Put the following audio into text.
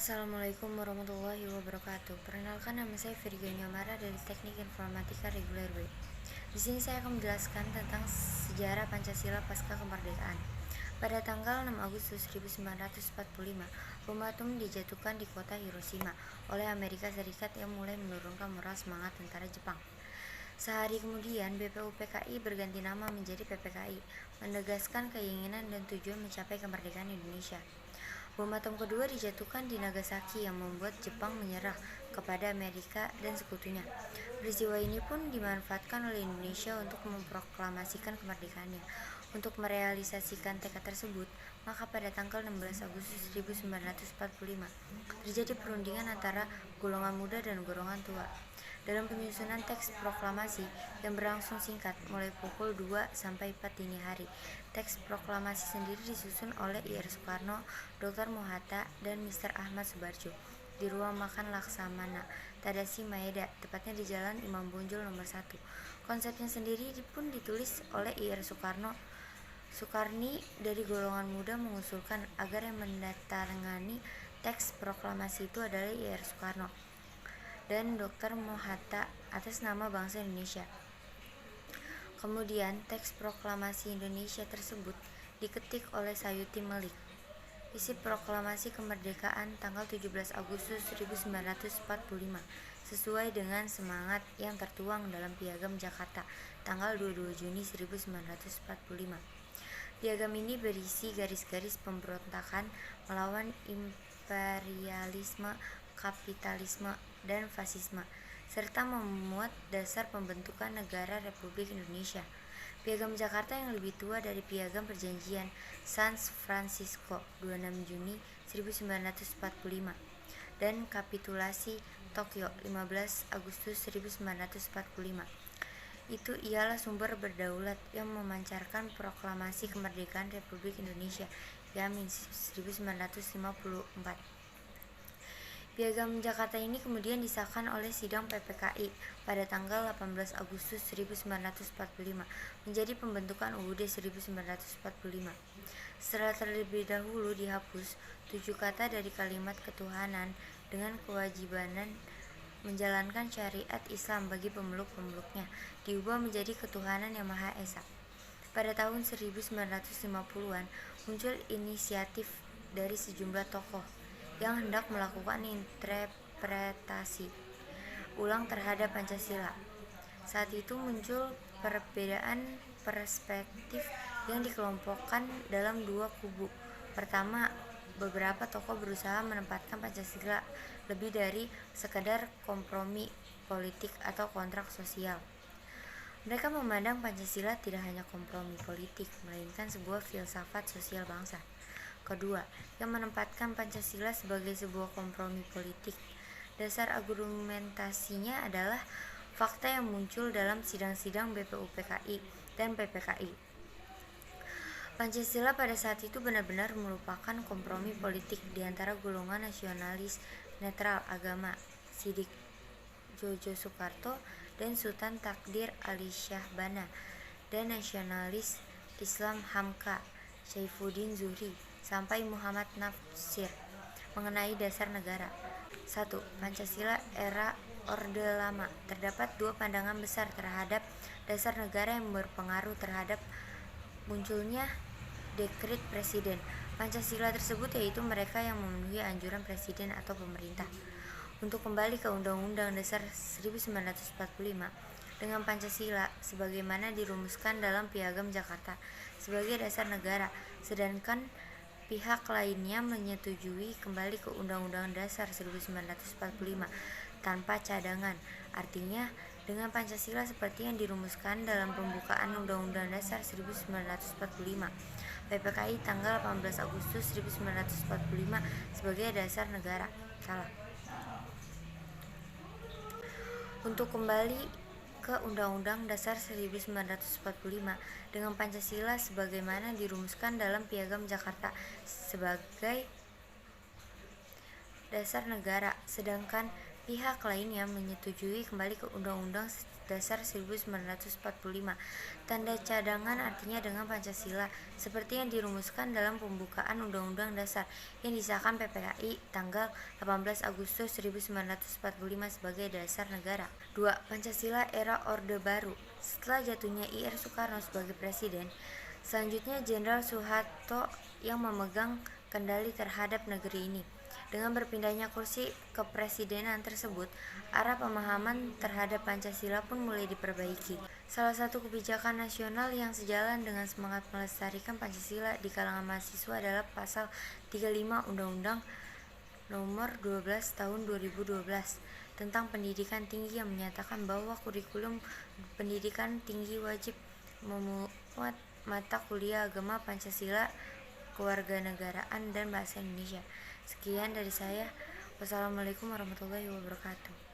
Assalamualaikum warahmatullahi wabarakatuh. Perkenalkan, nama saya Virginia Mara dari Teknik Informatika Reguler B. Di sini saya akan menjelaskan tentang sejarah Pancasila pasca kemerdekaan. Pada tanggal 6 Agustus 1945, bom atom dijatuhkan di kota Hiroshima oleh Amerika Serikat yang mulai menurunkan moral semangat tentara Jepang. Sehari kemudian, BPUPKI berganti nama menjadi PPKI, menegaskan keinginan dan tujuan mencapai kemerdekaan Indonesia. Bom atom kedua dijatuhkan di Nagasaki yang membuat Jepang menyerah kepada Amerika dan sekutunya. Peristiwa ini pun dimanfaatkan oleh Indonesia untuk memproklamasikan kemerdekaannya. Untuk merealisasikan tekad tersebut, maka pada tanggal 16 Agustus 1945 terjadi perundingan antara golongan muda dan golongan tua. Dalam penyusunan teks proklamasi yang berlangsung singkat mulai pukul 2 sampai 4 dini hari, teks proklamasi sendiri disusun oleh Ir Soekarno, Dr. Mohatta, dan Mr. Ahmad Subarjo di ruang makan Laksamana Tadashi Maeda, tepatnya di Jalan Imam Bonjol nomor 1. Konsepnya sendiri pun ditulis oleh Ir Soekarni dari golongan muda mengusulkan agar yang mendatangani teks proklamasi itu adalah Ir Soekarno dan Dr. Mohatta atas nama bangsa Indonesia. Kemudian teks proklamasi Indonesia tersebut diketik oleh Sayuti Melik. Isi proklamasi kemerdekaan tanggal 17 Agustus 1945 sesuai dengan semangat yang tertuang dalam Piagam Jakarta tanggal 22 Juni 1945. Piagam ini berisi garis-garis pemberontakan melawan imperialisme, kapitalisme, dan fasisme, serta memuat dasar pembentukan negara Republik Indonesia. Piagam Jakarta yang lebih tua dari Piagam Perjanjian San Francisco 26 Juni 1945 dan Kapitulasi Tokyo 15 Agustus 1945. Itu ialah sumber berdaulat yang memancarkan proklamasi kemerdekaan Republik Indonesia Yamin 1954. Piagam Jakarta ini kemudian disahkan oleh sidang PPKI pada tanggal 18 Agustus 1945 menjadi pembentukan UUD 1945. Setelah terlebih dahulu dihapus 7 kata dari kalimat ketuhanan dengan kewajiban menjalankan syariat Islam bagi pemeluk-pemeluknya, diubah menjadi ketuhanan yang Maha Esa. Pada tahun 1950-an muncul inisiatif dari sejumlah tokoh yang hendak melakukan interpretasi ulang terhadap Pancasila. Saat itu muncul perbedaan perspektif yang dikelompokkan dalam dua kubu. Pertama, beberapa tokoh berusaha menempatkan Pancasila lebih dari sekadar kompromi politik atau kontrak sosial. Mereka memandang Pancasila tidak hanya kompromi politik, melainkan sebuah filsafat sosial bangsa. Kedua, yang menempatkan Pancasila sebagai sebuah kompromi politik. Dasar argumentasinya adalah fakta yang muncul dalam sidang-sidang BPUPKI dan PPKI. Pancasila pada saat itu benar-benar merupakan kompromi politik di antara golongan nasionalis netral agama Sidik Jojo Soekarto dan Sultan Takdir Ali Shah Bana dan nasionalis Islam Hamka Saifuddin Zuhri sampai Muhammad Natsir mengenai dasar negara. 1. Pancasila era Orde Lama. Terdapat dua pandangan besar terhadap dasar negara yang berpengaruh terhadap munculnya dekret presiden Pancasila tersebut, yaitu mereka yang memenuhi anjuran presiden atau pemerintah untuk kembali ke Undang-Undang Dasar 1945 dengan Pancasila sebagaimana dirumuskan dalam Piagam Jakarta sebagai dasar negara, sedangkan pihak lainnya menyetujui kembali ke Undang-Undang Dasar 1945 tanpa cadangan. Artinya, dengan Pancasila seperti yang dirumuskan dalam pembukaan Undang-Undang Dasar 1945, PPKI tanggal 18 Agustus 1945 sebagai dasar negara. Untuk kembali ke Undang-Undang Dasar 1945 dengan Pancasila sebagaimana dirumuskan dalam Piagam Jakarta sebagai dasar negara, sedangkan pihak lainnya menyetujui kembali ke Undang-Undang Dasar 1945. Tanda cadangan artinya dengan Pancasila, seperti yang dirumuskan dalam pembukaan Undang-Undang Dasar yang disahkan PPKI tanggal 18 Agustus 1945 sebagai dasar negara. 2. Pancasila era Orde Baru. Setelah jatuhnya Ir. Soekarno sebagai presiden, selanjutnya Jenderal Soeharto yang memegang kendali terhadap negeri ini. Dengan berpindahnya kursi kepresidenan tersebut, arah pemahaman terhadap Pancasila pun mulai diperbaiki. Salah satu kebijakan nasional yang sejalan dengan semangat melestarikan Pancasila di kalangan mahasiswa adalah Pasal 35 Undang-Undang Nomor 12 Tahun 2012 tentang pendidikan tinggi yang menyatakan bahwa kurikulum pendidikan tinggi wajib memuat mata kuliah agama, Pancasila, kewarganegaraan, dan bahasa Indonesia. Sekian dari saya. Wassalamualaikum warahmatullahi wabarakatuh.